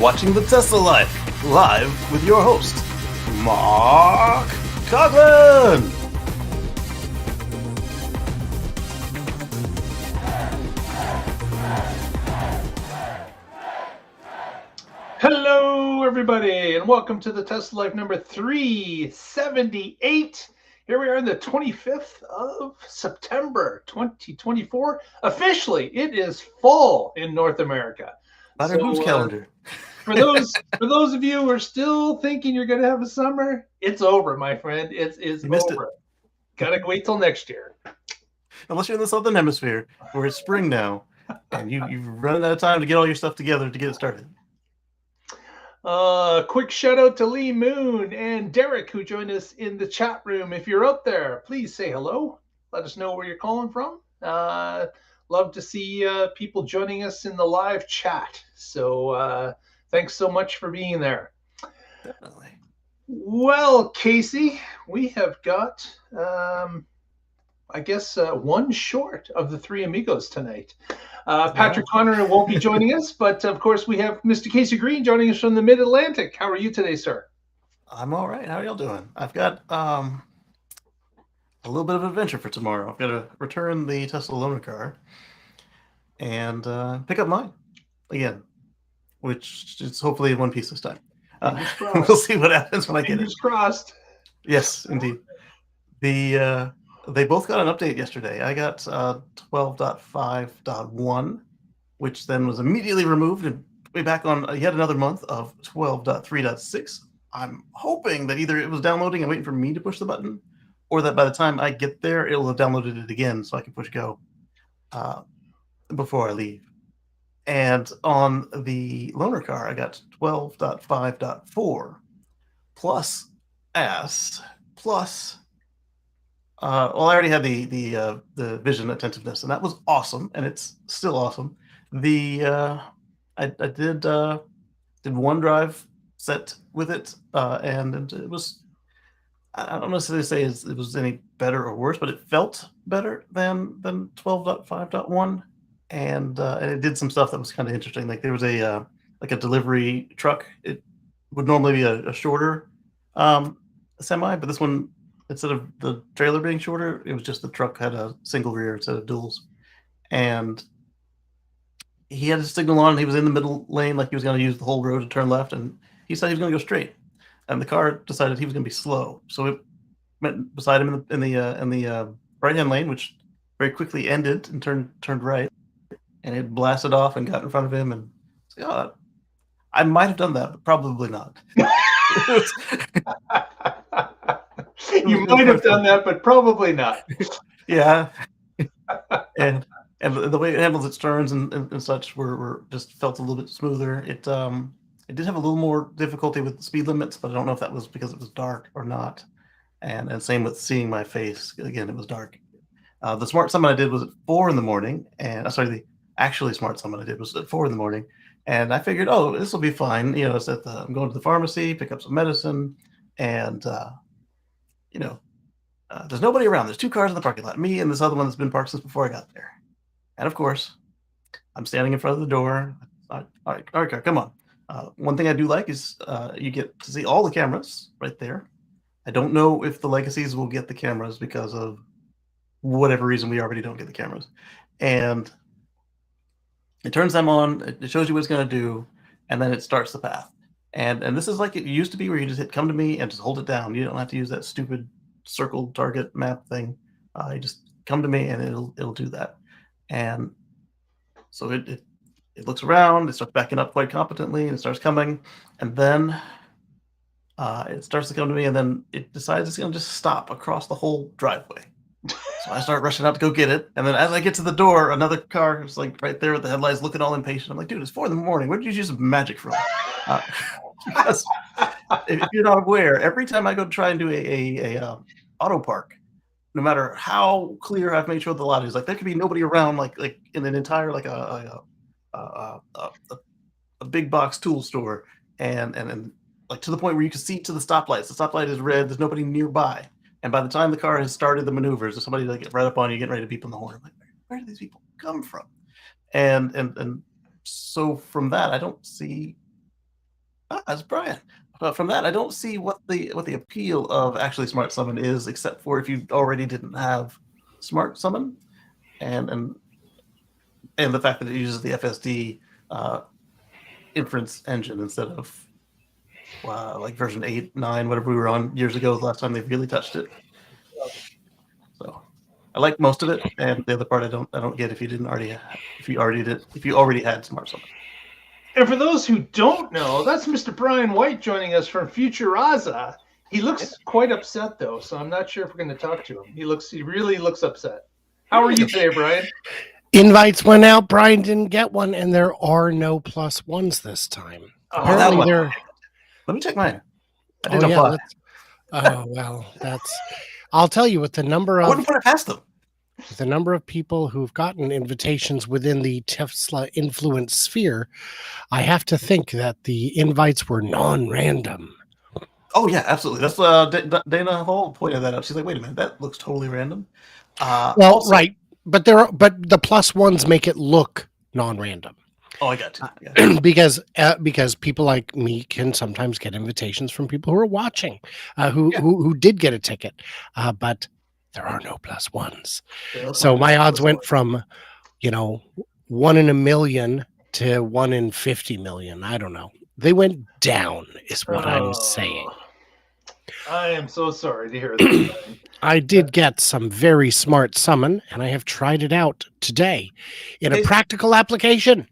watching the Tesla Life, live with your host, Mark Coughlin. Hello, everybody, and welcome to the Tesla Life number 378. Here we are on the 25th of September, 2024. Officially, it is fall in North America. Matter whose calendar. For those of you who are still thinking you're going to have a summer, it's over, my friend. It's over. Gotta wait till next year. Unless you're in the Southern Hemisphere, where it's spring now, and you've run out of time to get all your stuff together to get it started. Quick shout out to Lee Moon and Derek, who joined us in the chat room. If you're up there, please say hello. Let us know where you're calling from. Love to see people joining us in the live chat. So thanks so much for being there. Definitely. Well, Casey, we have got, I guess, one short of the three amigos tonight. Patrick Connor won't be joining us, but of course we have Mr. Casey Green joining us from the Mid-Atlantic. How are you today, sir? I'm all right. How are y'all doing? I've got a little bit of adventure for tomorrow. I've got to return the Tesla loaner car and pick up mine again, which is hopefully in one piece this time. We'll see what happens when I get it. Fingers crossed. Yes, indeed. They both got an update yesterday. I got 12.5.1, which then was immediately removed and way back on yet another month of 12.3.6. I'm hoping that either it was downloading and waiting for me to push the button, or that by the time I get there, it'll have downloaded it again so I can push go before I leave. And on the loaner car, I got 12.5.4 plus S plus. Well, I already had the vision attentiveness, and that was awesome, and it's still awesome. I did OneDrive set with it, and it was, I don't necessarily say it was any better or worse, but it felt better than 12.5.1, and it did some stuff that was kind of interesting. Like there was a delivery truck. It would normally be a shorter semi, but this one, instead of the trailer being shorter, it was just the truck had a single rear instead of duals. And he had his signal on, and he was in the middle lane like he was going to use the whole road to turn left, and he said he was going to go straight. And the car decided he was going to be slow. So it went beside him in the right-hand lane, which very quickly ended and turned right. And it blasted off and got in front of him. And I might have done that, but probably not. You might have done that, but probably not. Yeah. and the way it handles its turns and such were just felt a little bit smoother. It did have a little more difficulty with the speed limits, but I don't know if that was because it was dark or not. And same with seeing my face. Again, it was dark. The smart summon I did was at 4 in the morning, and the actually smart summon I did was at 4 in the morning, and I figured, oh, this will be fine. You know, it's I'm going to the pharmacy, pick up some medicine, and there's nobody around. There's 2 cars in the parking lot, me and this other one that's been parked since before I got there. And of course, I'm standing in front of the door. All right, come on. One thing I do like is you get to see all the cameras right there. I don't know if the legacies will get the cameras because of whatever reason we already don't get the cameras. And it turns them on. It shows you what it's going to do, and then it starts the path. And this is like it used to be, where you just hit come to me and just hold it down. You don't have to use that stupid circle target map thing. You just come to me and it'll do that. And so it looks around, it starts backing up quite competently, and it starts coming, and then it starts to come to me, and then it decides it's going to just stop across the whole driveway. So I start rushing out to go get it, and then as I get to the door, another car is like right there with the headlights looking all impatient. I'm like, dude, it's 4 in the morning. Where did you use magic from? Because if you're not aware, every time I go to try and do a auto park, no matter how clear I've made sure the lot is, like there could be nobody around, like in an entire like a big box tool store, and like to the point where you can see to the stoplights. The stoplight is red. There's nobody nearby. And by the time the car has started the maneuvers, there's somebody like right up on you, getting ready to beep on the horn. I'm like, where do these people come from? And so from that, I don't see That's Brian. But from that, I don't see what the appeal of actually Smart Summon is, except for if you already didn't have Smart Summon, and the fact that it uses the FSD inference engine instead of like version 8, 9, whatever we were on years ago. The last time they really touched it. So I like most of it, and the other part I don't get if you already had Smart Summon. And for those who don't know, that's Mr. Brian White joining us from Futuraza. He looks quite upset though, so I'm not sure if we're going to talk to him. He really looks upset. How are you today, Brian? Invites went out. Brian didn't get one, and there are no +1s this time. Apparently, there. Let me check mine. I didn't apply. Oh well, that's. I'll tell you, with the number of. I wouldn't put it past them. The number of people who've gotten invitations within the Tesla influence sphere, I have to think that the invites were non-random. Oh yeah, absolutely. That's Dana Hall pointed that out. She's like, "Wait a minute, that looks totally random." Well, also, right, but the +1s make it look non-random. Oh, I got you. Because people like me can sometimes get invitations from people who are watching, who did get a ticket, but there are no +1s. So my odds went from, 1 in a million to 1 in 50 million. I don't know. They went down, is what I'm saying. I am so sorry to hear that. I did get some very smart summon, and I have tried it out today in a practical application.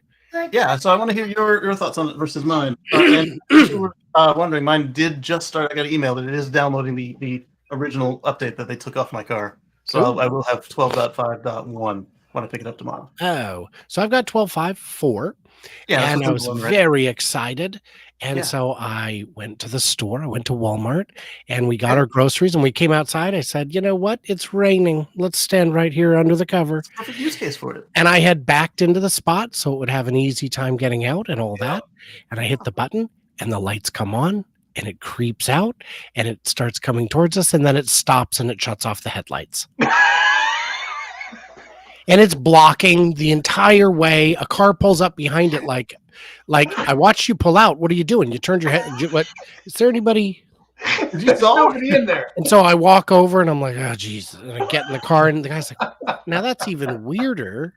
Yeah, so I want to hear your thoughts on it versus mine. And if you were wondering, mine did just start. I got an email that it is downloading the original update that they took off my car. So I will have 12.5.1 when I pick it up tomorrow. Oh, so I've got 12.5.4. Yeah, and I was very excited. And so I went to the store. I went to Walmart, and we got our groceries, and we came outside. I said, you know what? It's raining. Let's stand right here under the cover. It's a perfect use case for it. And I had backed into the spot so it would have an easy time getting out and all that. And I hit the button, and the lights come on, and it creeps out, and it starts coming towards us, and then it stops, and it shuts off the headlights. And it's blocking the entire way. A car pulls up behind it like I watched you pull out. What are you doing? You turned your head. What? Is there anybody? There's nobody in there. And so I walk over and I'm like, oh, geez. And I get in the car and the guy's like, now that's even weirder.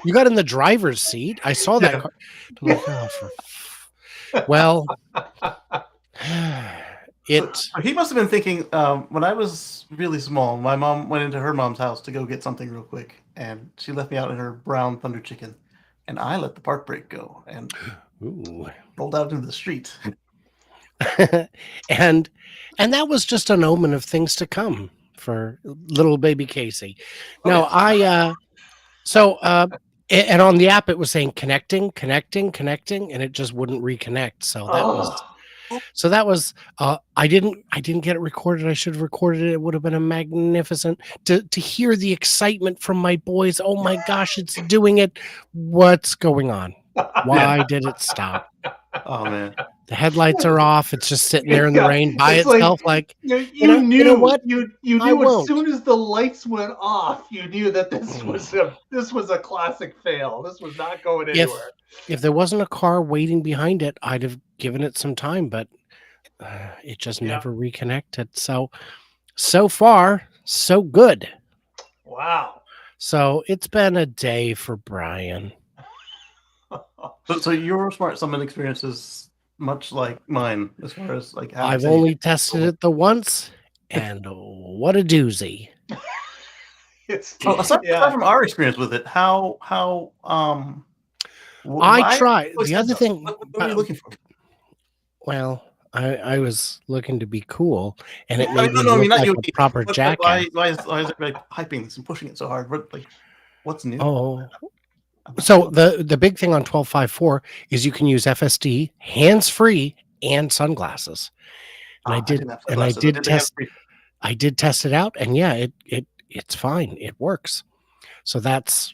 You got in the driver's seat. I saw that car. I'm like, well, he must have been thinking when I was really small, my mom went into her mom's house to go get something real quick, and she left me out in her brown Thunder Chicken, and I let the park brake go and rolled out into the street. and that was just an omen of things to come for little baby Casey. No, and on the app it was saying connecting, and it just wouldn't reconnect. So that was I didn't get it recorded. I should have recorded it. It would have been a magnificent to hear the excitement from my boys. Oh my gosh, it's doing it. What's going on? Why did it stop? Oh man. The headlights are off. It's just sitting there in the rain by itself. You knew what? You knew as soon as the lights went off, you knew that this was a classic fail. This was not going anywhere. If there wasn't a car waiting behind it, I'd have given it some time, but it just never reconnected. So far, so good. Wow. So it's been a day for Brian. So your smart summon experience is much like mine as far as like how I've only tested it the once, and what a doozy. Aside from our experience with it, how I tried. The other thing, what are you looking for? Well, I was looking to be cool, and it made me look like a proper jackass. Why is everybody hyping this and pushing it so hard? What's new? Oh, so the big thing on 12.5.4 is you can use FSD hands-free and sunglasses. And I did test it out, and it's fine. It works. So that's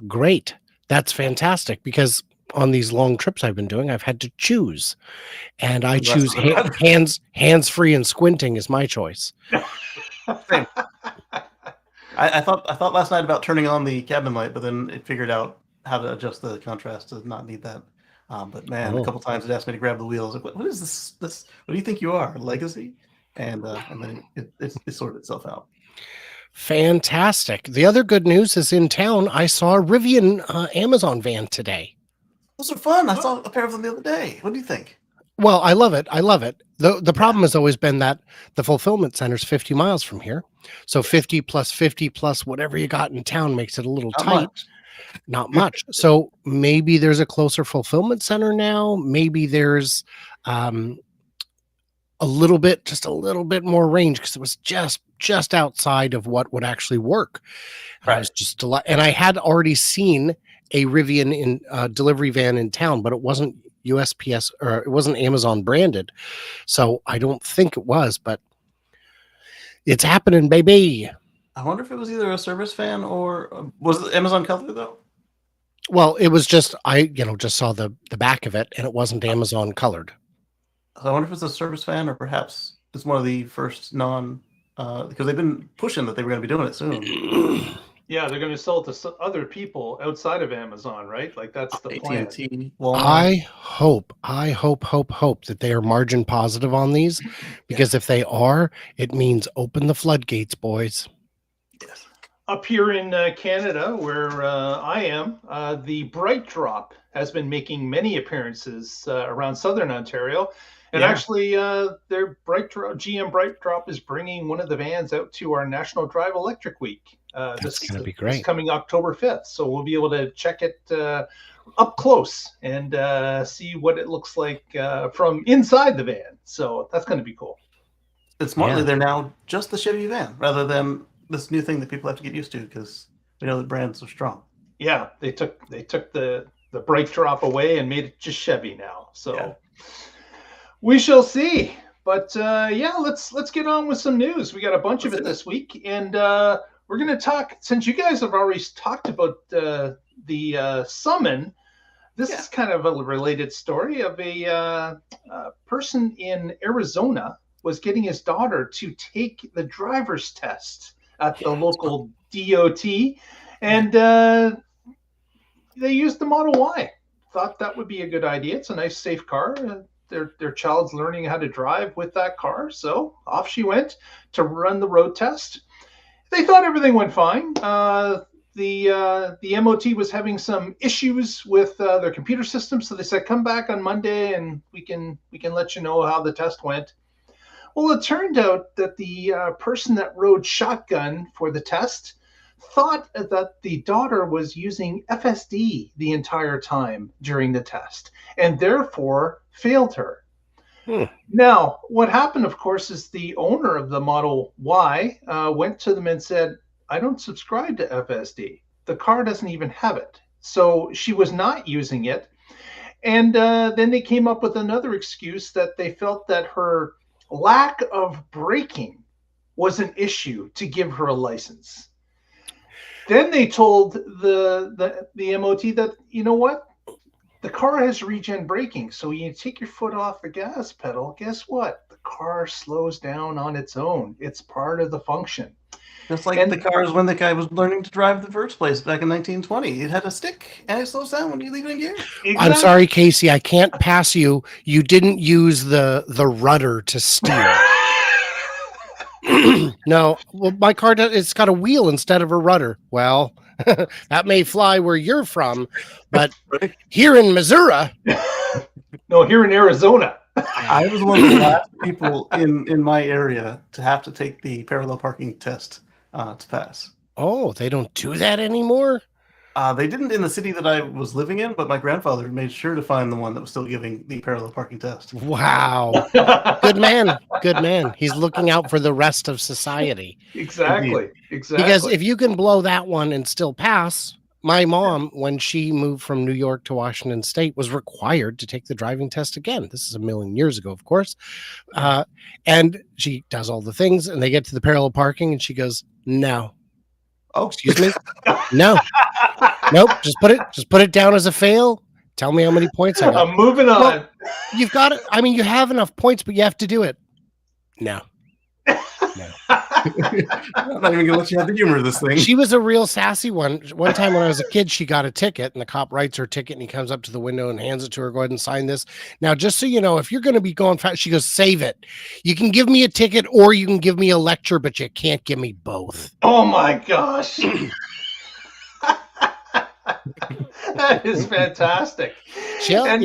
great. That's fantastic, because on these long trips I've been doing, I've had to choose, and I choose hands-free and squinting is my choice. Same. I thought last night about turning on the cabin light, but then it figured out how to adjust the contrast to not need that. But man, a couple times it asked me to grab the wheel. I was like, what is this? What do you think you are, Legacy? And then it sorted itself out. Fantastic. The other good news is in town, I saw a Rivian Amazon van today. Those are fun. I saw a pair of them the other day. What do you think? Well, I love it. I love it. The problem has always been that the fulfillment center is 50 miles from here. So 50 plus whatever you got in town makes it a little Not tight. much. Not much. So maybe there's a closer fulfillment center now. Maybe there's just a little bit more range, because it was just outside of what would actually work. Right. I was just and I had already seen a Rivian in delivery van in town, but it wasn't USPS, or it wasn't Amazon branded. So I don't think it was, but it's happening, baby. I wonder if it was either a service van or was it Amazon color though? Well, it was just, I just saw the back of it, and it wasn't Amazon colored. So I wonder if it's a service van, or perhaps it's one of the first because they've been pushing that they were going to be doing it soon. Yeah, they're going to sell it to other people outside of Amazon, right? Like that's the plan. AT&T, Walmart. I hope that they are margin positive on these, because if they are, it means open the floodgates, boys. Yes. Up here in Canada, where I am, the Bright Drop has been making many appearances around Southern Ontario. And actually, their GM Bright Drop is bringing one of the vans out to our National Drive Electric Week. That's going to be great. It's coming October 5th. So we'll be able to check it up close and see what it looks like from inside the van. So that's going to be cool. It's smartly, they're now just the Chevy van rather than this new thing that people have to get used to, because we know the brands are strong. Yeah, they took the Bright Drop away and made it just Chevy now. So we shall see. But let's get on with some news. We got a bunch of it this week, and we're going to talk, since you guys have already talked about the Summon. This is kind of a related story of a person in Arizona was getting his daughter to take the driver's test at the local DOT, and they used the Model Y. Thought that would be a good idea. It's a nice, safe car. Their child's learning how to drive with that car, so off she went to run the road test. They thought everything went fine. The MOT was having some issues with their computer system, so they said, "Come back on Monday, and we can let you know how the test went." Well, it turned out that the person that rode shotgun for the test thought that the daughter was using FSD the entire time during the test, and therefore failed her. Now, what happened, of course, is the owner of the Model Y went to them and said, "I don't subscribe to FSD. The car doesn't even have it." So she was not using it. And then they came up with another excuse that they felt that her lack of braking was an issue to give her a license. Then they told the MOT that, you know what? The car has regen braking, so you take your foot off the gas pedal, guess what? The car slows down on its own. It's part of the function. Just like the cars when the guy was learning to drive the first place back in 1920. It had a stick, and it slows down when you leave it in gear. Exactly. I'm sorry, Casey, I can't pass you. You didn't use the rudder to steer. No, well, my car, it's got a wheel instead of a rudder. Well, that may fly where you're from, but here in Missouri. No, here in Arizona. I was one of the last people in my area to have to take the parallel parking test to pass. Oh, they don't do that anymore? They didn't in the city that I was living in, but my grandfather made sure to find the one that was still giving the parallel parking test. Wow. Good man. Good man. He's looking out for the rest of society. Exactly. Because if you can blow that one and still pass, my mom, when she moved from New York to Washington State, was required to take the driving test again. This is a million years ago, of course. And she does all the things, and they get to the parallel parking, and she goes, "No." Oh, excuse me? No. Nope. Just put it down as a fail. Tell me how many points I got. I'm moving on. Well, you've got it. I mean, you have enough points, but you have to do it. No. I'm not even gonna let you have the humor of this thing. She was a real sassy one. One time when I was a kid, she got a ticket, and the cop writes her ticket, and he comes up to the window and hands it to her. Go ahead and sign this. Now, just so you know, if you're going to be going fast, she goes, save it. You can give me a ticket or you can give me a lecture, but you can't give me both. Oh my gosh. That is fantastic. She was.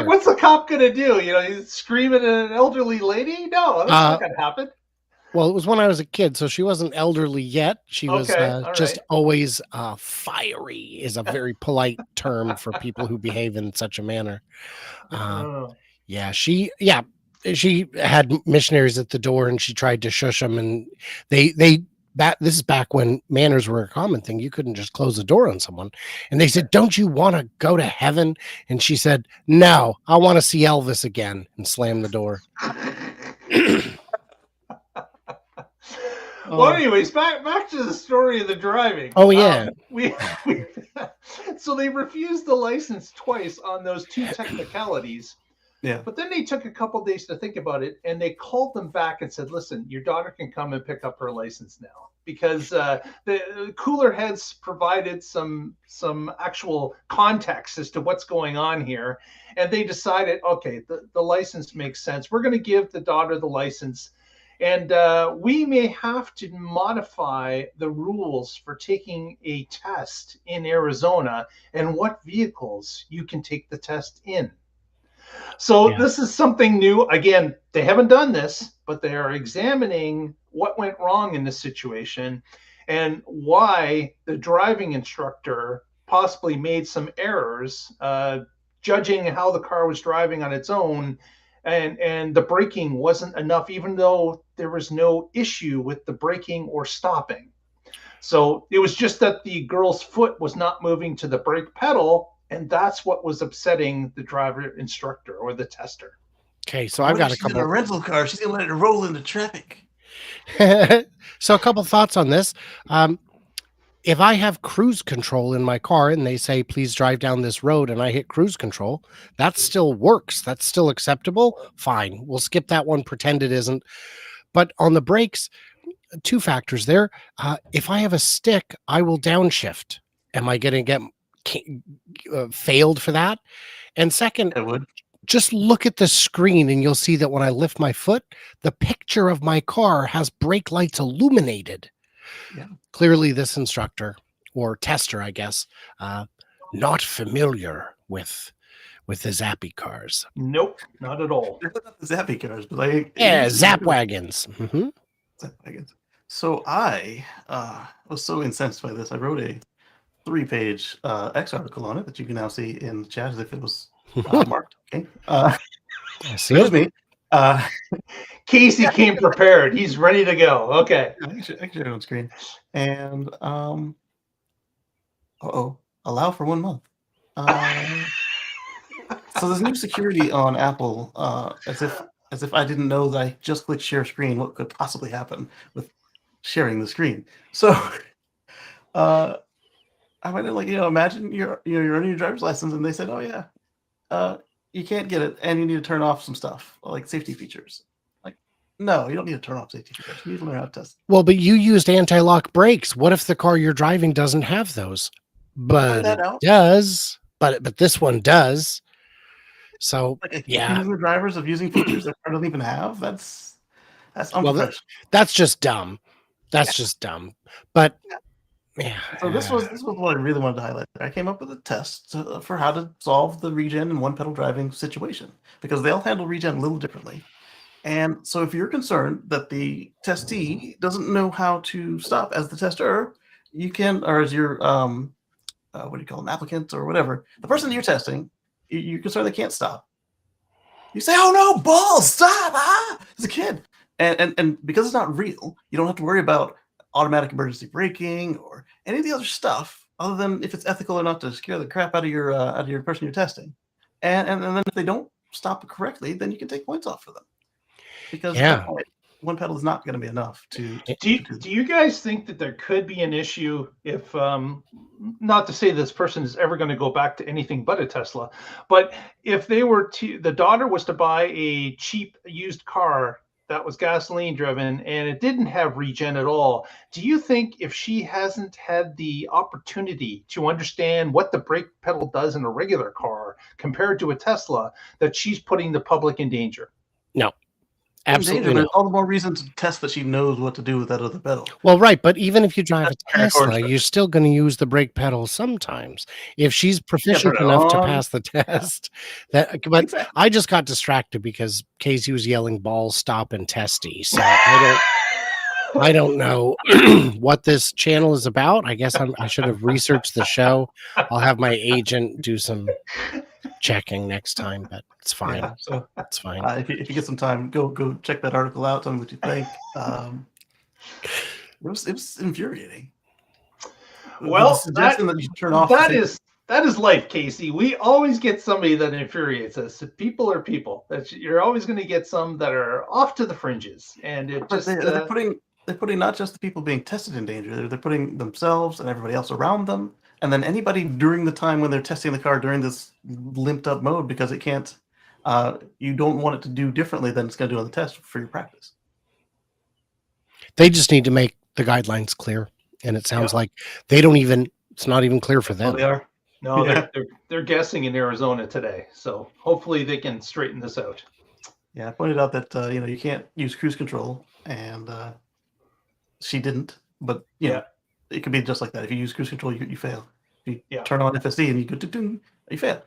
What's the cop gonna do? He's screaming at an elderly lady? No, that's not gonna happen. Well, it was when I was a kid, so she wasn't elderly yet. She was just always fiery, is a very polite term for people who behave in such a manner. She had missionaries at the door, and she tried to shush them, and this is back when manners were a common thing. You couldn't just close the door on someone. And they said, don't you want to go to heaven? And she said, no, I want to see Elvis again, and slammed the door. Well, anyways, back to the story of the driving. Oh, yeah. So they refused the license twice on those two technicalities. Yeah. But then they took a couple days to think about it, and they called them back and said, listen, your daughter can come and pick up her license now, because the cooler heads provided some actual context as to what's going on here. And they decided, okay, the license makes sense. We're going to give the daughter the license. And we may have to modify the rules for taking a test in Arizona and what vehicles you can take the test in. So This is something new. Again, they haven't done this, but they are examining what went wrong in this situation and why the driving instructor possibly made some errors, judging how the car was driving on its own. And the braking wasn't enough, even though there was no issue with the braking or stopping. So it was just that the girl's foot was not moving to the brake pedal, and that's what was upsetting the driver instructor or the tester. Okay, so I've got a couple. In a rental car, she's gonna let it roll into traffic. So a couple thoughts on this. If I have cruise control in my car and they say, please drive down this road, and I hit cruise control, that still works. That's still acceptable. Fine. We'll skip that one, pretend it isn't. But on the brakes, two factors there. If I have a stick, I will downshift. Am I going to get failed for that? And second, I would. Just look at the screen and you'll see that when I lift my foot, the picture of my car has brake lights illuminated. Yeah. Clearly this instructor or tester, I guess, not familiar with the Zappy cars. Nope, not at all. They're not the Zappy cars, but Zap wagons. Mm-hmm. Zap wagons. So I was so incensed by this. I wrote a 3-page X article on it that you can now see in the chat as if it was marked. Okay. Excuse me. Casey came prepared. He's ready to go. Okay. Actually on screen. And allow for 1 month. So there's new security on Apple, as if I didn't know that I just clicked share screen, what could possibly happen with sharing the screen. So I went in imagine you're running your driver's license and they said, oh yeah, you can't get it and you need to turn off some stuff like safety features. Like, no, you don't need to turn off safety features. You need to learn how to test. Well, but you used anti-lock brakes. What if the car you're driving doesn't have those? But it does. But this one does. So the drivers of using features that I don't even have. That's unprofessional. Well, that's just dumb. That's just dumb. But so this was what I really wanted to highlight. I came up with a test for how to solve the regen and one pedal driving situation because they all handle regen a little differently. And so if you're concerned that the testee doesn't know how to stop as the tester, you can, or as your what do you call them, applicant or whatever, the person that you're testing, you're concerned they can't stop. You say, "Oh no, balls, stop!" As a kid, and because it's not real, you don't have to worry about automatic emergency braking or any of the other stuff, other than if it's ethical or not to scare the crap out of your person you're testing. And then if they don't stop correctly, then you can take points off for them. Because one pedal is not going to be enough to. Do you guys think that there could be an issue if, not to say this person is ever going to go back to anything but a Tesla, but if they were the daughter was to buy a cheap used car that was gasoline driven, and it didn't have regen at all. Do you think if she hasn't had the opportunity to understand what the brake pedal does in a regular car compared to a Tesla, that she's putting the public in danger? No, In absolutely danger, but no. it's all the more reason to test that she knows what to do with that other pedal. Well, right, but even if you drive a That's kind of core Tesla, you're instruction. still going to use the brake pedal sometimes. If she's Yeah, proficient turn it enough to on. pass the test, that. But Exactly. I just got distracted because Casey was yelling "ball, stop, and testy." So I don't know what this channel is about. I guess I should have researched the show. I'll have my agent do some checking next time, but it's fine. Yeah, so It's fine. if you get some time, go check that article out. Tell me what you think. It was infuriating. The Well, suggestion that you turn off. that is life, Casey. We always get somebody that infuriates us. People are people. You're always going to get some that are off to the fringes, and it just they're putting not just the people being tested in danger. They're putting themselves and everybody else around them, and then anybody during the time when they're testing the car during this limped up mode, because it can't. You don't want it to do differently than it's going to do on the test for your practice. They just need to make the guidelines clear, and it sounds like they don't even. It's not even clear for them. Oh, they are. No, Yeah. they're guessing in Arizona today, so hopefully they can straighten this out. Yeah, I pointed out that you can't use cruise control, and she didn't. But know, it could be just like that. If you use cruise control, you fail. If you turn on FSD and you go to you fail.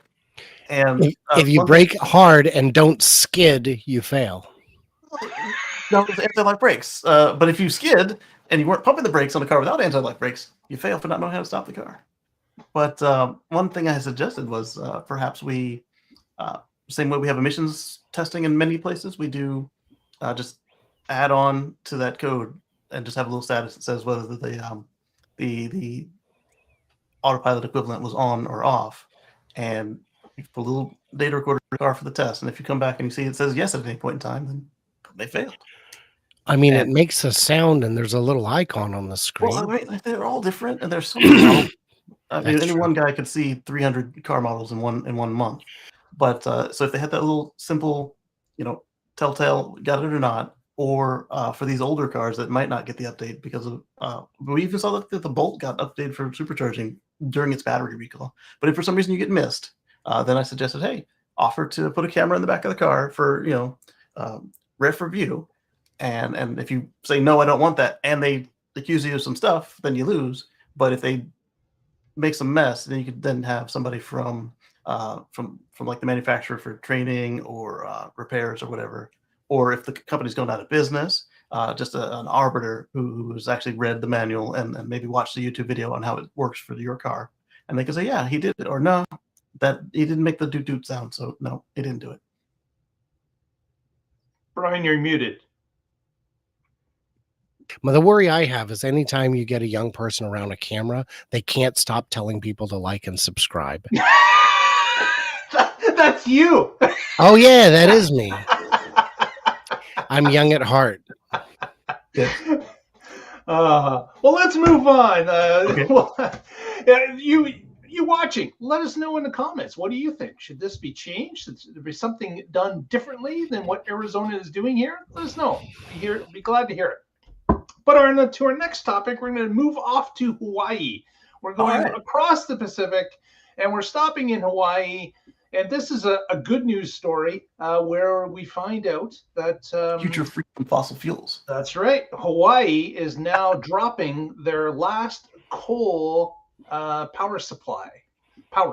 And if you brake hard and don't skid, you fail. No, it's anti-lock brakes. But if you skid and you weren't pumping the brakes on the car without anti-lock brakes, you fail for not knowing how to stop the car. But one thing I suggested was perhaps we, same way we have emissions testing in many places, we do just add on to that code and just have a little status that says whether the autopilot equivalent was on or off, and you put a little data recorder in the car for the test. And if you come back and you see it says yes at any point in time, then they failed. I mean, it makes a sound, and there's a little icon on the screen. Well, I mean, they're all different, and there's so many. I mean, any one guy could see 300 car models in one month. But so if they had that little simple, telltale, got it or not, or for these older cars that might not get the update because of, we even saw that the Bolt got updated for supercharging during its battery recall. But if for some reason you get missed, then I suggested, hey, offer to put a camera in the back of the car for ref review, and if you say no, I don't want that, and they accuse you of some stuff, then you lose. But if they make some mess, then you could then have somebody from like the manufacturer for training or repairs or whatever. Or if the company's going out of business, just an arbiter who has actually read the manual and maybe watched the YouTube video on how it works for your car, and they can say, yeah, he did it, or no, that he didn't make the doot doot sound, so no, he didn't do it. Brian, you're muted. Well, the worry I have is anytime you get a young person around a camera, they can't stop telling people to like and subscribe. That's you. Oh, yeah, that is me. I'm young at heart. Well, let's move on. Okay. Well, you watching, let us know in the comments. What do you think? Should this be changed? Should there be something done differently than what Arizona is doing here? Let us know. Be glad to hear it. But to our next topic, we're going to move off to Hawaii. We're going across the Pacific, and we're stopping in Hawaii. And this is a good news story where we find out that future free from fossil fuels. That's right. Hawaii is now dropping their last coal power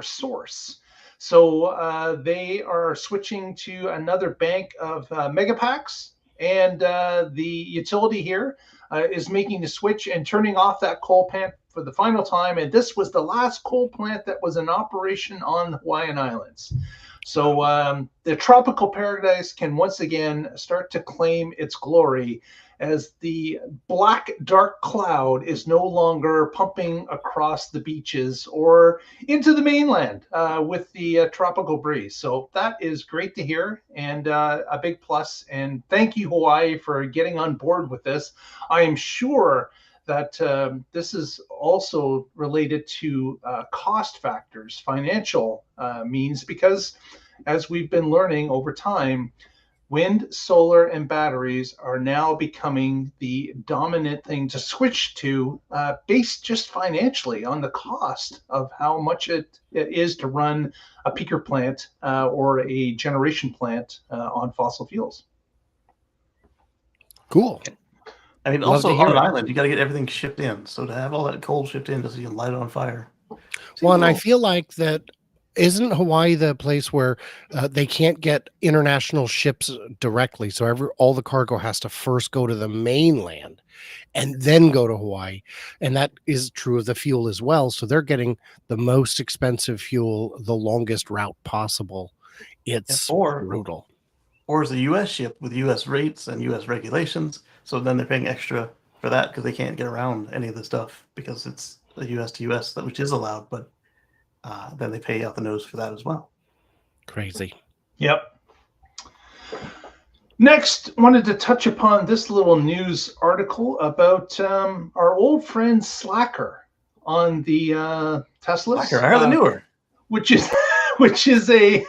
source. So they are switching to another bank of Megapacks, and the utility here is making the switch and turning off that coal plant for the final time. And this was the last coal plant that was in operation on the Hawaiian Islands. So the tropical paradise can once again start to claim its glory as the black, dark cloud is no longer pumping across the beaches or into the mainland with the tropical breeze. So that is great to hear, and a big plus. And thank you, Hawaii, for getting on board with this. I am sure that this is also related to cost factors, financial means, because as we've been learning over time, wind, solar, and batteries are now becoming the dominant thing to switch to, based just financially on the cost of how much it is to run a peaker plant or a generation plant on fossil fuels. Cool. I mean, Love also to hear on an it. island, you got to get everything shipped in. So to have all that coal shipped in just so you can light it on fire. Well, and I feel like that isn't Hawaii the place where they can't get international ships directly. So all the cargo has to first go to the mainland and then go to Hawaii. And that is true of the fuel as well. So they're getting the most expensive fuel, the longest route possible. It's brutal. Or it's a U.S. ship with U.S. rates and U.S. regulations. So then they're paying extra for that because they can't get around any of the stuff because it's a U.S. to U.S. which is allowed, but then they pay out the nose for that as well. Crazy. Yep. Next, wanted to touch upon this little news article about our old friend Slacker on the Teslas. Slacker, I heard the newer. Which is a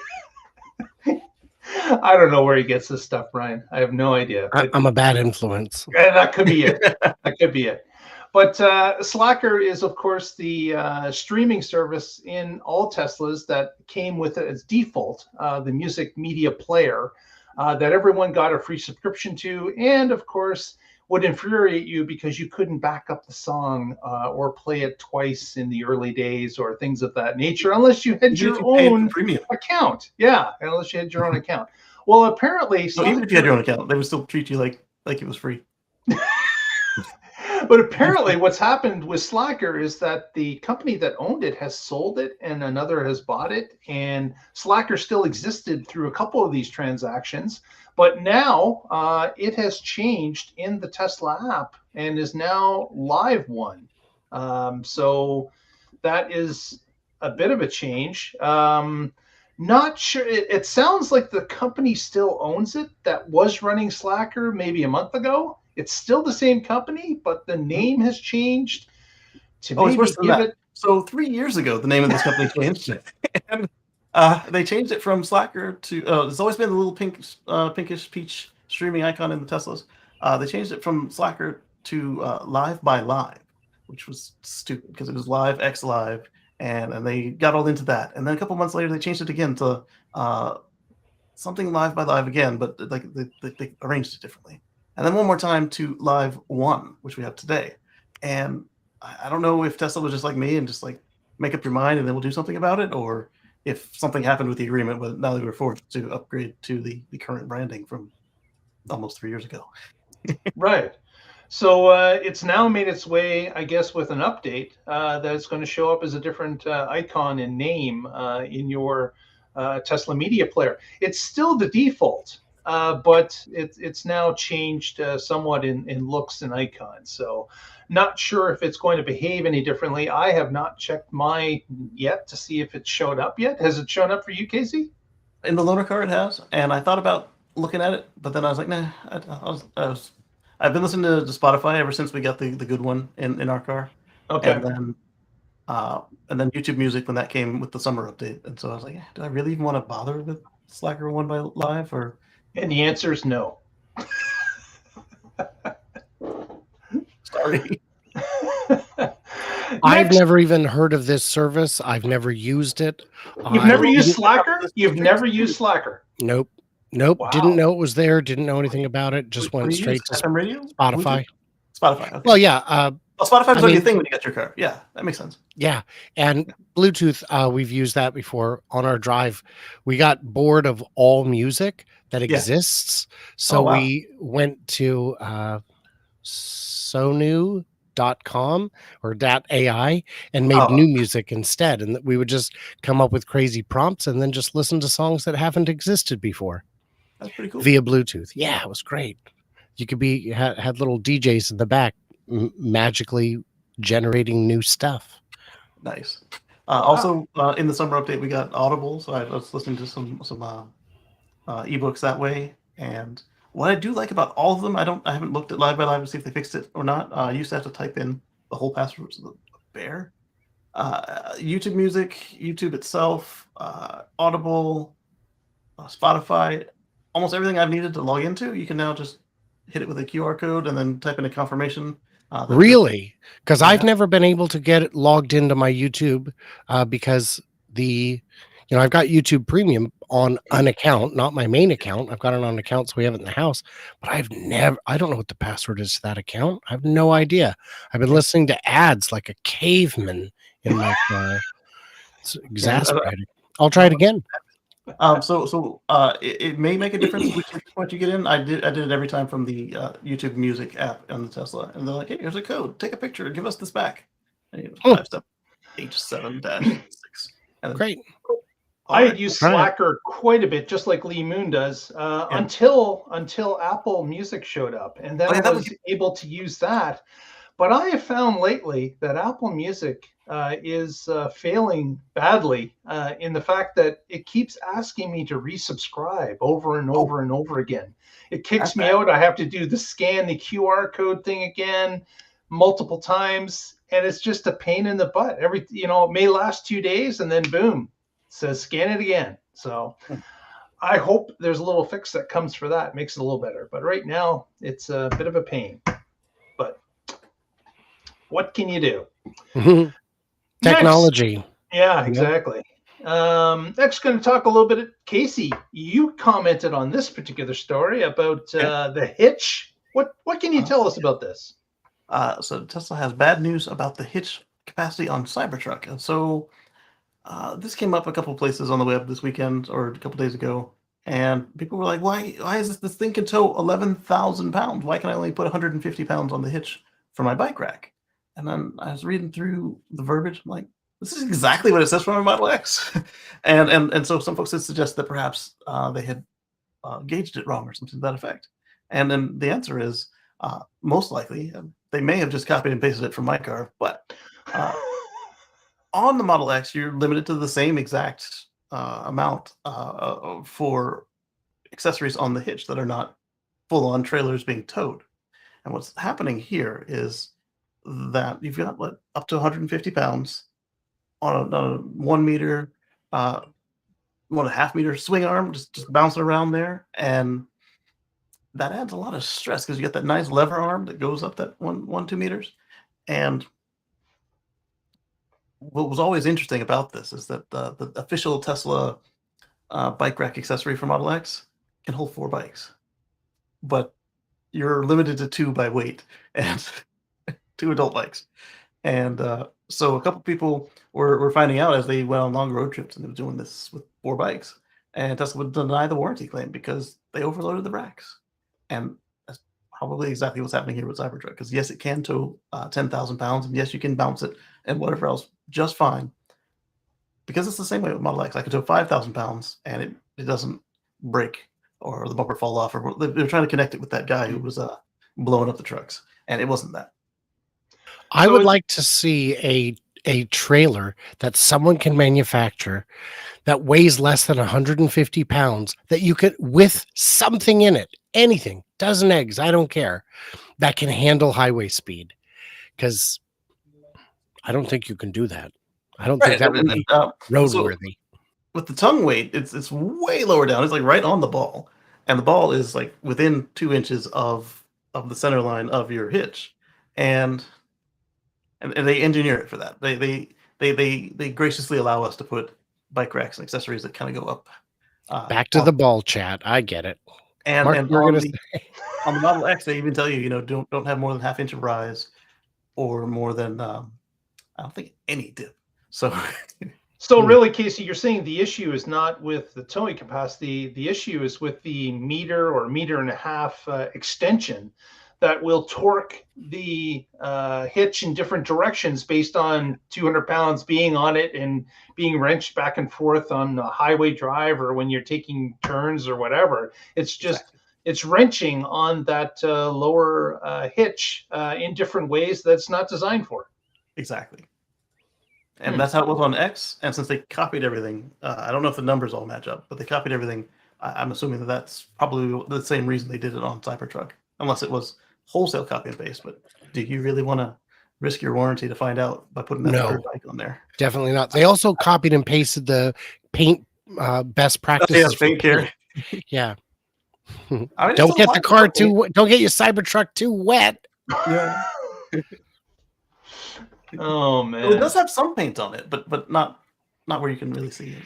I don't know where he gets this stuff, Brian. I have no idea. I'm a bad influence. That could be it. That could be it. But Slacker is, of course, the streaming service in all Teslas that came with it as default, the music media player that everyone got a free subscription to, and of course would infuriate you because you couldn't back up the song or play it twice in the early days or things of that nature unless you had your own account. Yeah, unless you had your own account. Well, apparently, so even if you had your own account, they would still treat you like it was free. But apparently what's happened with Slacker is that the company that owned it has sold it and another has bought it. And Slacker still existed through a couple of these transactions. But now it has changed in the Tesla app and is now LiveOne. So that is a bit of a change. Not sure. It sounds like the company still owns it that was running Slacker maybe a month ago. It's still the same company, but the name has changed to it's worse than that. So 3 years ago, the name of this company changed. And they changed it from Slacker to, there's always been a little pinkish peach streaming icon in the Teslas. They changed it from Slacker to Live by Live, which was stupid because it was Live X Live. And they got all into that. And then a couple months later, they changed it again to something Live by Live again, but like they arranged it differently. And then one more time to LiveOne, which we have today. And I don't know if Tesla was just like me and just like make up your mind and then we'll do something about it, or if something happened with the agreement, but now they were forced to upgrade to the current branding from almost 3 years ago. Right. So it's now made its way, I guess, with an update that's going to show up as a different icon and name in your Tesla media player. It's still the default. But it's now changed somewhat in looks and icons. So not sure if it's going to behave any differently. I have not checked mine yet to see if it's showed up yet. Has it shown up for you, Casey? In the loaner car, it has. And I thought about looking at it, but then I was like, nah. I've been listening to Spotify ever since we got the good one in our car. Okay. And then YouTube Music when that came with the summer update. And so I was like, do I really even want to bother with Slacker One by Live or? And the answer is no. Sorry. I've never even heard of this service. I've never used it. You've never used Slacker? You've never used Slacker? Nope. Wow. Didn't know it was there. Didn't know anything about it. Just went straight to FM radio? Spotify. Spotify. Okay. Well, yeah. Spotify was only a thing when you got your car. Yeah, that makes sense. Yeah. And Bluetooth, we've used that before on our drive. We got bored of all music that exists. So we went to sonu.com or .ai and made new music instead. And we would just come up with crazy prompts and then just listen to songs that haven't existed before. That's pretty cool. Via Bluetooth. Yeah, it was great. You could had little DJs in the back magically generating new stuff. Nice. Also, in the summer update, we got Audible. So I was listening to some ebooks that way. And what I do like about all of them, I haven't looked at Live by Live to see if they fixed it or not. I used to have to type in the whole password to the bear. YouTube Music, YouTube itself, Audible, Spotify. almost everything I've needed to log into, you can now just hit it with a QR code and then type in a confirmation. Really? Because Yeah. I've never been able to get it logged into my YouTube because I've got YouTube Premium on an account, not my main account. I've got it on accounts we have it in the house, but I don't know what the password is to that account. I have no idea. I've been listening to ads like a caveman in my car. It's exasperating. I'll try it again. It may make a difference which point you get in. I did it every time from the YouTube Music app on the Tesla, and they're like, "Hey, here's a code. Take a picture. Give us this back." And 5-7H7-6. Great. I had used Slacker quite a bit, just like Lee Moon does, until Apple Music showed up, and then I was able to use that. But I have found lately that Apple Music is failing badly in the fact that it keeps asking me to resubscribe over and over and over again. It kicks me out. I have to do the scan the QR code thing again multiple times, and it's just a pain in the butt. It may last 2 days, and then boom, it says scan it again. So I hope there's a little fix that comes for that. It makes it a little better. But right now, it's a bit of a pain. But what can you do? Technology. Next, yeah, exactly. Next, going to talk a little bit. Casey, you commented on this particular story about the Hitch. What can you tell us about this? So Tesla has bad news about the Hitch capacity on Cybertruck, and so this came up a couple places on the web this weekend or a couple days ago, and people were like, "Why is this thing can tow 11,000 pounds? Why can I only put 150 pounds on the hitch for my bike rack?" And then I was reading through the verbiage, I'm like, this is exactly what it says for my Model X. and so some folks had suggested that perhaps they had gauged it wrong or something to that effect. And then the answer is most likely they may have just copied and pasted it from my car, but on the Model X, you're limited to the same exact amount for accessories on the hitch that are not full-on trailers being towed. And what's happening here is that you've got up to 150 pounds on a 1 meter, 1.5 meter swing arm, just bouncing around there, and that adds a lot of stress because you get that nice lever arm that goes up that 2 meters. And what was always interesting about this is that the official Tesla bike rack accessory for Model X can hold 4 bikes, but you're limited to 2 by weight and 2 adult bikes. And so a couple people were finding out as they went on long road trips and they were doing this with 4 bikes, and Tesla would deny the warranty claim because they overloaded the racks. And that's probably exactly what's happening here with Cybertruck, because yes, it can tow 10,000 pounds, and yes, you can bounce it and whatever else just fine, because it's the same way with Model X. I can tow 5,000 pounds and it doesn't break or the bumper fall off, or they're trying to connect it with that guy who was blowing up the trucks, and it wasn't that. I would like to see a trailer that someone can manufacture that weighs less than 150 pounds, that you could, with something in it, anything, dozen eggs, I don't care, that can handle highway speed. Because I don't think you can do that. I don't think that would be roadworthy. With the tongue weight, it's way lower down. It's like right on the ball, and the ball is like within 2 inches of the center line of your hitch, and they engineer it for that. They graciously allow us to put bike racks and accessories that kind of go up. Back to the ball, chat. I get it. And, Mark, and on the Model X, they even tell you, don't have more than 1/2 inch of rise, or more than I don't think any dip. So really, Casey, you're saying the issue is not with the towing capacity. The issue is with the meter or 1.5 meter extension that will torque the hitch in different directions based on 200 pounds being on it and being wrenched back and forth on a highway drive or when you're taking turns or whatever. It's just, it's wrenching on that lower hitch in different ways that's not designed for. Exactly. And that's how it was on X. And since they copied everything, I don't know if the numbers all match up, but they copied everything. I'm assuming that that's probably the same reason they did it on Cybertruck, unless it was wholesale copy and paste. But do you really want to risk your warranty to find out by putting that third bike on there? Definitely not. They also copied and pasted the paint best practices. Paint care. Yeah. I mean, Don't get the car don't get your Cybertruck too wet. Yeah. Oh man. Well, it does have some paint on it, but not where you can really see it.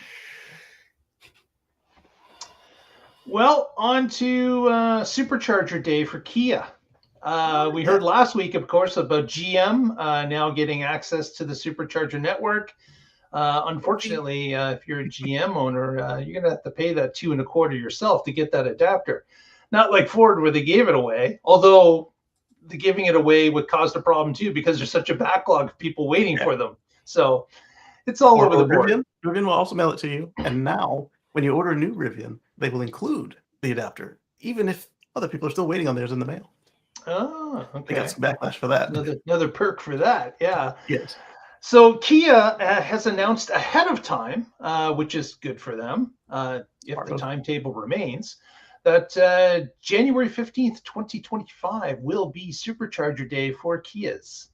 Well, on to Supercharger Day for Kia. We heard last week, of course, about GM now getting access to the Supercharger network. Unfortunately, if you're a GM owner, you're going to have to pay that $2.25 yourself to get that adapter. Not like Ford, where they gave it away, although the giving it away would cause a problem too, because there's such a backlog of people waiting for them. So it's all over the board. Rivian will also mail it to you. And now, when you order a new Rivian, they will include the adapter, even if other people are still waiting on theirs in the mail. Oh, okay. They got some backlash for that. Another perk for that, yeah. Yes. So Kia has announced ahead of time, which is good for them, if the timetable remains, that January 15th, 2025 will be Supercharger Day for Kias.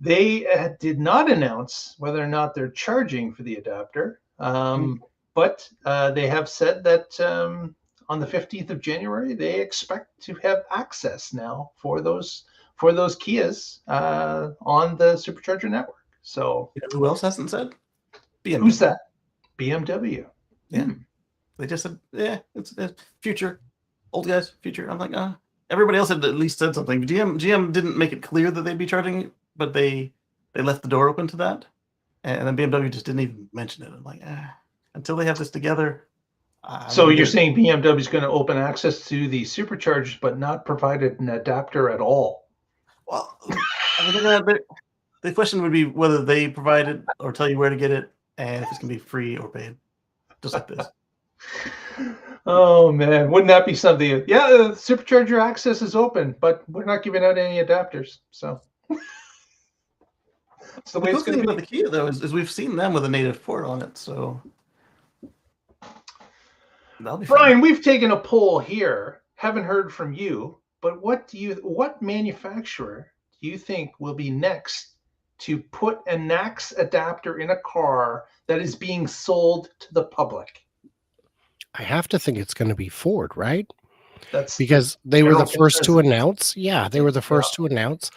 They did not announce whether or not they're charging for the adapter, but they have said that on the 15th of January, they expect to have access now for those Kias on the Supercharger network. So you know who else hasn't said? BMW. Who's that? BMW. Yeah. They just said, yeah, it's future. Old guys, future. I'm like, everybody else had at least said something. GM didn't make it clear that they'd be charging it, but they left the door open to that. And then BMW just didn't even mention it. I'm like, until they have this together. So you're saying BMW is going to open access to the Superchargers, but not provided an adapter at all? Well, I mean, the question would be whether they provide it or tell you where to get it, and if it's going to be free or paid, just like this. Oh man, wouldn't that be something? Yeah, Supercharger access is open, but we're not giving out any adapters. So it's the way it's going to be. About the Kia though is we've seen them with a native port on it. So that'll be Brian, fun. we've taken a poll here. Haven't heard from you, but what manufacturer do you think will be next to put a NACS adapter in a car that is being sold to the public? I have to think it's going to be Ford, right? That's because they were the first to announce. Yeah, they were the first to announce.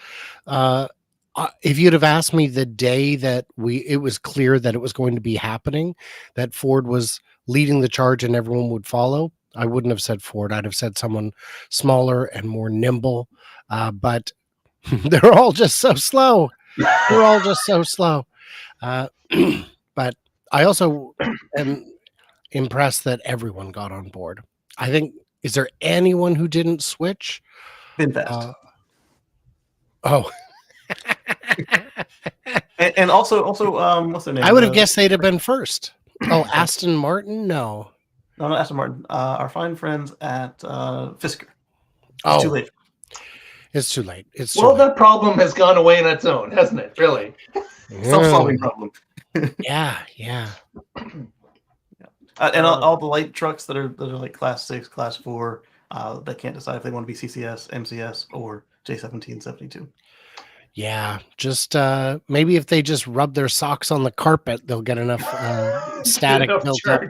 If you'd have asked me the day that it was clear that it was going to be happening, that Ford was leading the charge and everyone would follow, I wouldn't have said Ford. I'd have said someone smaller and more nimble. But they're all just so slow. They're all just so slow. But I also am impressed that everyone got on board. I think, is there anyone who didn't switch? VinFast. Oh. and also, what's their name? I would have guessed they'd have been first. Oh, Aston Martin? No, not Aston Martin. Our fine friends at Fisker. It's too late. It's too late. It's well, that problem has gone away on its own, hasn't it? Really, self-solving problem. Yeah. And all the light trucks that are like class 6, class 4, that can't decide if they want to be CCS, MCS, or J1772. Yeah, just maybe if they just rub their socks on the carpet, they'll get enough static built up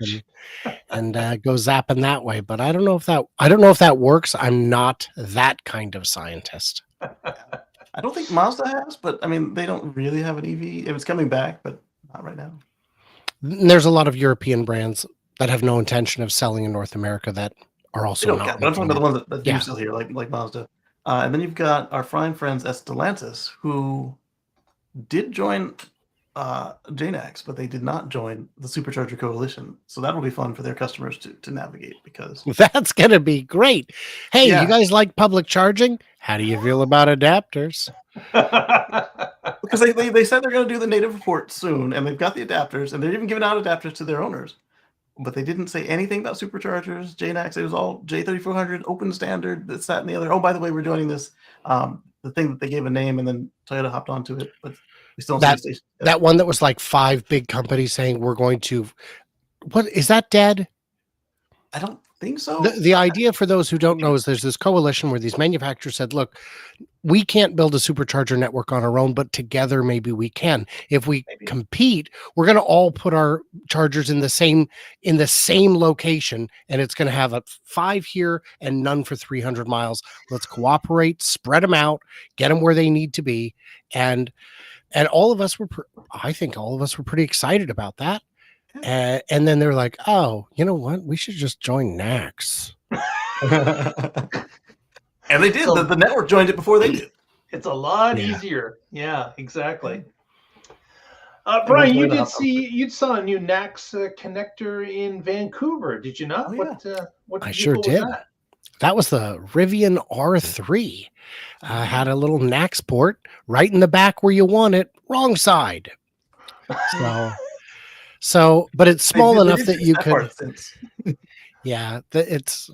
and go zapping that way. But I don't know if that works. I'm not that kind of scientist. I don't think Mazda has, but I mean, they don't really have an EV. It's coming back, but not right now. There's a lot of European brands that have no intention of selling in North America that are also not. But I'm talking about the ones that do sell here, like Mazda. And then you've got our fine friends at Stellantis, who did join JNAX, but they did not join the Supercharger Coalition. So that'll be fun for their customers to navigate, because that's going to be great. Hey, you guys like public charging? How do you feel about adapters? Because they said they're going to do the native report soon, and they've got the adapters, and they're even giving out adapters to their owners. But they didn't say anything about Superchargers, JNAX. It was all J3400, open standard, this, that, and the other. Oh, by the way, we're joining this. The thing that they gave a name, and then Toyota hopped onto it, but we still don't see the station. That one that was like 5 big companies saying we're going to. What is that dead? I don't think so. The idea, for those who don't know, is there's this coalition where these manufacturers said, look, we can't build a supercharger network on our own, but together maybe we can. If we compete, we're going to all put our chargers in the same location, and it's going to have a 5 here and none for 300 miles. Let's cooperate, spread them out, get them where they need to be, and all of us were. I think all of us were pretty excited about that. And then they're like, "Oh, you know what? We should just join NACS." And they did. The network joined it before they did. It's a lot easier. Yeah, exactly. Brian, you saw a new NACS connector in Vancouver, did you not? What I sure did. That was the Rivian R3. Had a little NACS port right in the back where you want it, wrong side. So, but it's small enough that you could. Yeah, but it's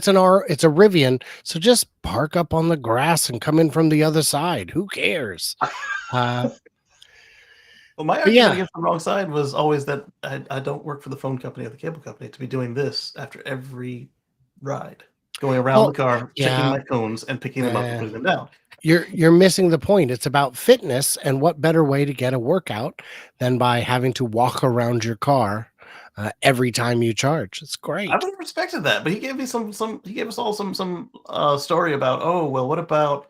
a Rivian, so just park up on the grass and come in from the other side. Who cares? Well, my argument against the wrong side was always that I don't work for the phone company or the cable company to be doing this after every ride, going around the car, checking my cones and picking them up and putting them down. You're missing the point. It's about fitness, and what better way to get a workout than by having to walk around your car every time you charge. It's great. I would have respected that, but he gave me he gave us all some story about, what about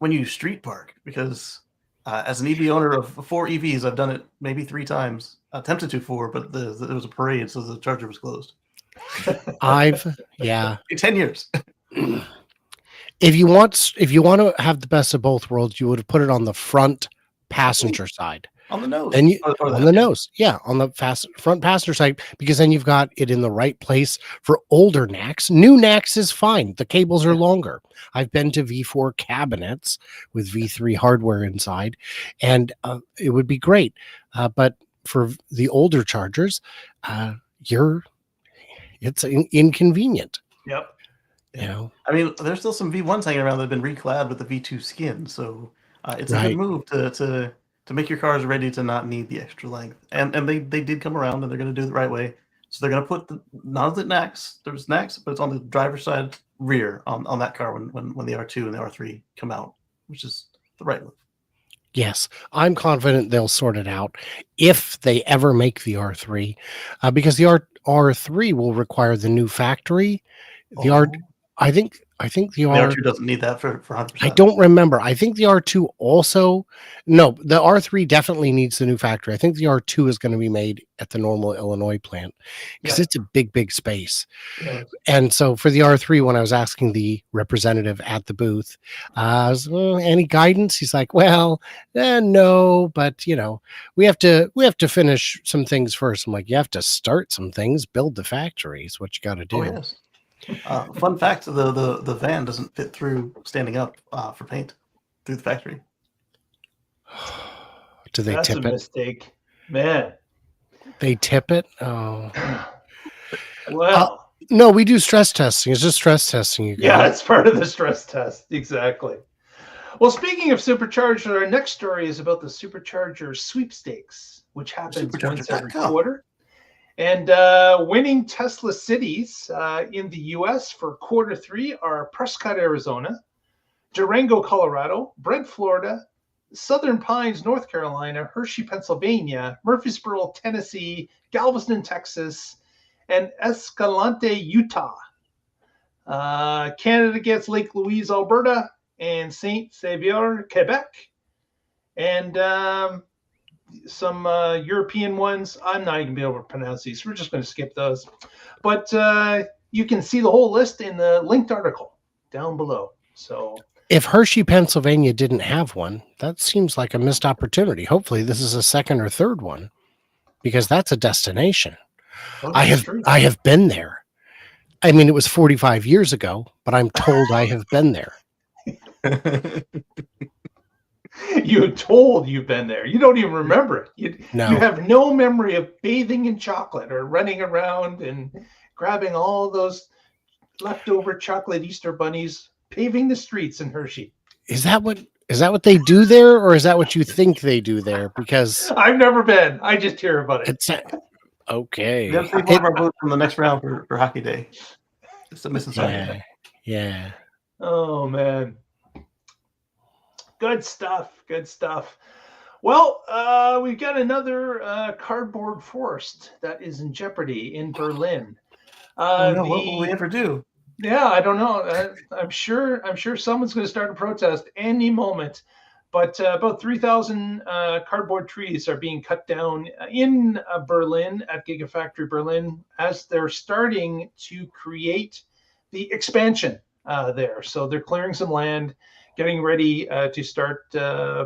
when you street park? Because as an EV owner of 4 EVs, I've done it maybe 3 times. Attempted to 4, but there was a parade, so the charger was closed. 10 years. If you want to have the best of both worlds, you would have put it on the front passenger side. On the nose. And on the nose. Yeah, on the front passenger side, because then you've got it in the right place for older NACS. New NACS is fine. The cables are longer. I've been to V4 cabinets with V3 hardware inside, and it would be great. But for the older chargers, it's inconvenient. Yep. You know, I mean, there's still some V1s hanging around that have been reclad with the V2 skin, so it's a good move to make your cars ready to not need the extra length. And they did come around, and they're going to do it the right way. So they're going to put not the NACS, there's NACS, but it's on the driver's side rear on that car when the R2 and the R3 come out, which is the right move. Yes, I'm confident they'll sort it out if they ever make the R3, because the R3 will require the new factory. I think the R2 doesn't need that for 100%. I don't remember. I think the R2 also. No, the R3 definitely needs the new factory. I think the R2 is going to be made at the normal Illinois plant because it's a big space. Yeah. And so for the R3, when I was asking the representative at the booth, any guidance? He's like, well, no, but we have to finish some things first. I'm like, you have to start some things, build the factory is what you got to do. Oh, yes. Fun fact: the van doesn't fit through standing up for paint through the factory. Do they tip it? That's a mistake, man. They tip it. Oh, well, no, we do stress testing. It's just stress testing. Yeah, it's part of the stress test. Exactly. Well, speaking of Supercharger, our next story is about the Supercharger Sweepstakes, which happens once every quarter. And winning Tesla cities in the U.S. for Q3 are Prescott, Arizona, Durango, Colorado, Brent, Florida, Southern Pines, North Carolina, Hershey, Pennsylvania, Murfreesboro, Tennessee, Galveston, Texas, and Escalante, Utah. Canada gets Lake Louise, Alberta, and Saint Xavier, Quebec. And some European ones. I'm not even going to be able to pronounce these. We're just going to skip those. But you can see the whole list in the linked article down below. So if Hershey, Pennsylvania didn't have one, that seems like a missed opportunity. Hopefully this is a second or third one, because that's a destination. Oh, I have been there. I mean, it was 45 years ago, but I'm told I have been there. You're told you've been there. You don't even remember it. You have no memory of bathing in chocolate or running around and grabbing all those leftover chocolate Easter bunnies, paving the streets in Hershey. Is that what they do there, or is that what you think they do there? Because I've never been. I just hear about it. It's okay. We have to take one of our votes from the next round for Hockey Day. It's the Mississippi. Yeah. Oh man. Good stuff. Good stuff. Well, we've got another cardboard forest that is in jeopardy in Berlin. Oh no! What will we ever do? Yeah, I don't know. I'm sure someone's going to start a protest any moment. But about 3,000 cardboard trees are being cut down in Berlin at Gigafactory Berlin as they're starting to create the expansion there. So they're clearing some land, getting ready to start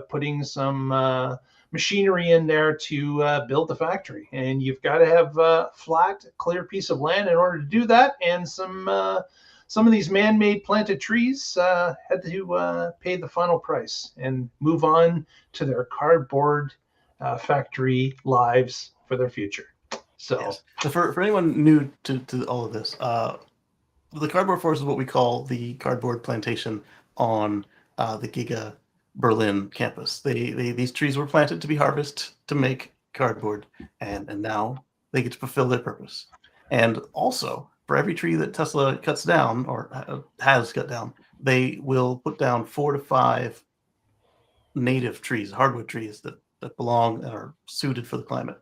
putting some machinery in there to build the factory. And you've got to have a flat, clear piece of land in order to do that, and some of these man-made planted trees had to pay the final price and move on to their cardboard factory lives for their future. So, yes. So for anyone new to all of this, the cardboard forest is what we call the cardboard plantation on the Giga Berlin campus. These trees were planted to be harvested to make cardboard, and now they get to fulfill their purpose. And also, for every tree that Tesla cuts down or has cut down, they will put down 4 to 5 native trees, hardwood trees that belong and are suited for the climate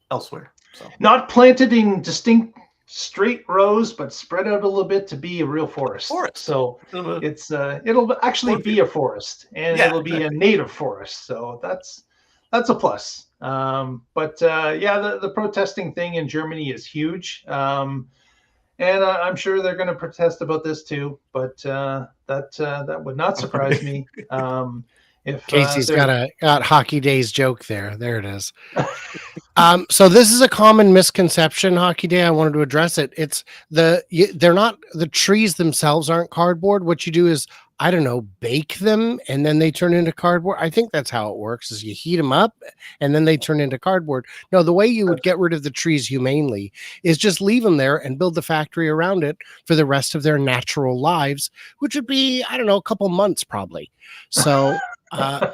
elsewhere. So not planted in distinct straight rows, but spread out a little bit to be a real forest. So it's it'll actually be a forest, and it'll be a native forest. So that's a plus. But the protesting thing in Germany is huge. And I'm sure they're going to protest about this too, but that would not surprise me. If Casey's got Hockey Day's joke there. There it is. So this is a common misconception, Hockey Day. I wanted to address it. It's they're not, the trees themselves aren't cardboard. What you do is, I don't know, bake them and then they turn into cardboard. I think that's how it works, is you heat them up and then they turn into cardboard. No, the way you would get rid of the trees humanely is just leave them there and build the factory around it for the rest of their natural lives, which would be, I don't know, a couple months probably. So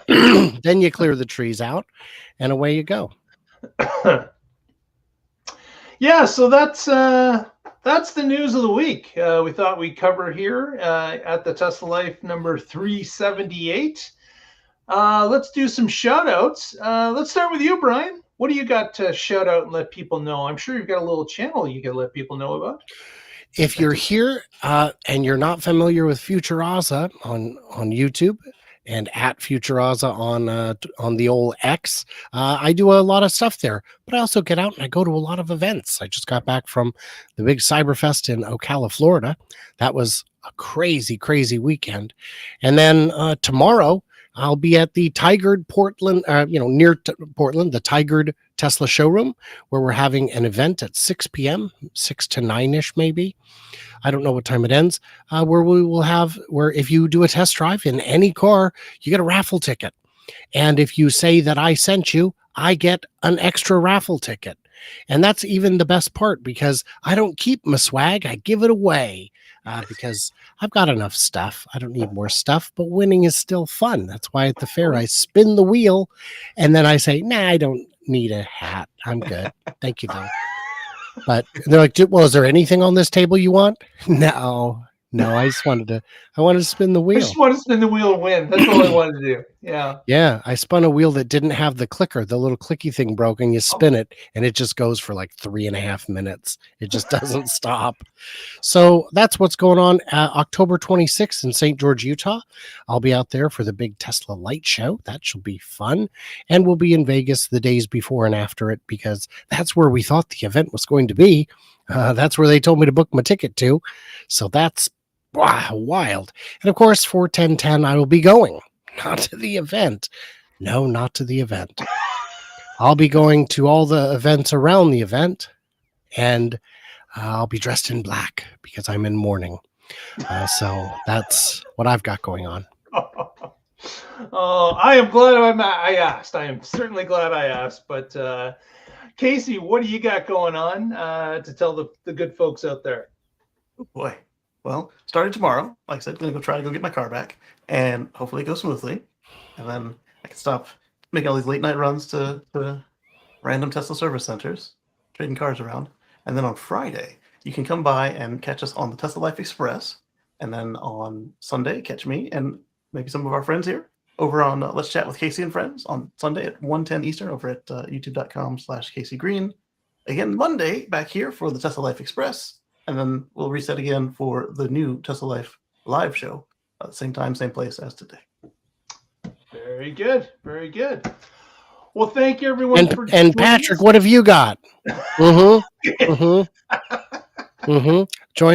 then you clear the trees out and away you go. Yeah, so that's the news of the week. We thought we'd cover here at the Tesla Life number 378. Let's do some shout outs. Let's start with you, Brian. What do you got to shout out and let people know? I'm sure you've got a little channel you can let people know about. If you're here and you're not familiar with Futuraza on YouTube, and at Futuraza on the old X, I do a lot of stuff there, but I also get out and I go to a lot of events. I just got back from the big Cyberfest in Ocala, Florida. That was a crazy, crazy weekend. And then tomorrow I'll be at the Tigard Portland, near Portland, the Tigard Tesla showroom, where we're having an event at 6 p.m., 6 to 9-ish maybe. I don't know what time it ends, where if you do a test drive in any car, you get a raffle ticket. And if you say that I sent you, I get an extra raffle ticket. And that's even the best part, because I don't keep my swag. I give it away because I've got enough stuff. I don't need more stuff, but winning is still fun. That's why at the fair, I spin the wheel and then I say, nah, I don't need a hat. I'm good. Thank you, though. But they're like, well, is there anything on this table you want? No, I wanted to spin the wheel. I just want to spin the wheel and win. That's all I wanted to do. Yeah. Yeah. I spun a wheel that didn't have the clicker. The little clicky thing broke, and you spin it and it just goes for like 3.5 minutes. It just doesn't stop. So that's what's going on. October 26th in St. George, Utah. I'll be out there for the big Tesla light show. That should be fun. And we'll be in Vegas the days before and after it, because that's where we thought the event was going to be. That's where they told me to book my ticket to. So that's wild. And of course, for 10/10, I will be going, not to the event. No, not to the event. I'll be going to all the events around the event, and I'll be dressed in black because I'm in mourning. So that's what I've got going on. Oh, I am glad I asked. I am certainly glad I asked. But Casey, what do you got going on to tell the good folks out there? Oh boy. Well, starting tomorrow, like I said, going to try to go get my car back, and hopefully it goes smoothly. And then I can stop making all these late night runs to random Tesla service centers, trading cars around. And then on Friday, you can come by and catch us on the Tesla Life Express. And then on Sunday, catch me and maybe some of our friends here over on Let's Chat with Casey and Friends on Sunday at 1:10 Eastern over at youtube.com/Casey Green. Again, Monday back here for the Tesla Life Express, and then we'll reset again for the new Tesla Life live show, same time, same place as today. Very good. Very good. Well, thank you, everyone. And Patrick, what have you got? Join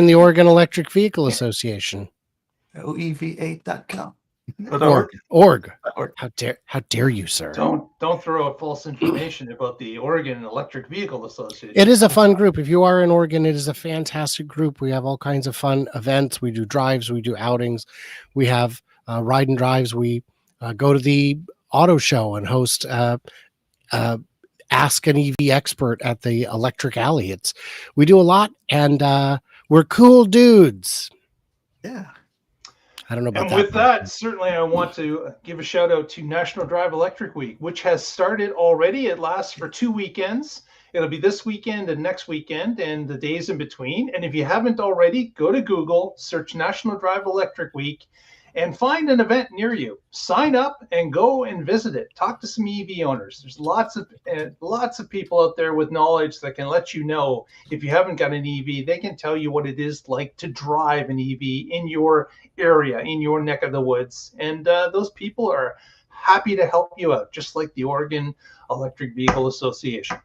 the Oregon Electric Vehicle Association. OEV8.com. Org. How dare you, sir? Don't throw out false information about the Oregon Electric Vehicle Association. It is a fun group. If you are in Oregon, it is a fantastic group. We have all kinds of fun events. We do drives. We do outings. We have ride and drives. We go to the auto show and host Ask an EV Expert at the Electric Alley. We do a lot, and we're cool dudes. Yeah. I don't know about and that. And with that, certainly I want to give a shout out to National Drive Electric Week, which has started already. It lasts for 2 weekends. It'll be this weekend and next weekend and the days in between. And if you haven't already, go to Google, search National Drive Electric Week, and find an event near you. Sign up and go and visit it. Talk to some EV owners. There's lots of people out there with knowledge that can let you know if you haven't got an EV. They can tell you what it is like to drive an EV in your area, in your neck of the woods. And those people are happy to help you out, just like the Oregon Electric Vehicle Association.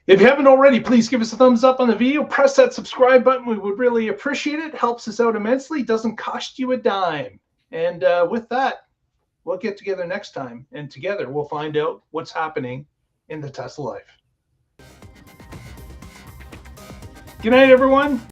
If you haven't already, please give us a thumbs up on the video. Press that subscribe button. We would really appreciate it. Helps us out immensely. Doesn't cost you a dime. And with that, we'll get together next time. And together, we'll find out what's happening in the Tesla life. Good night, everyone.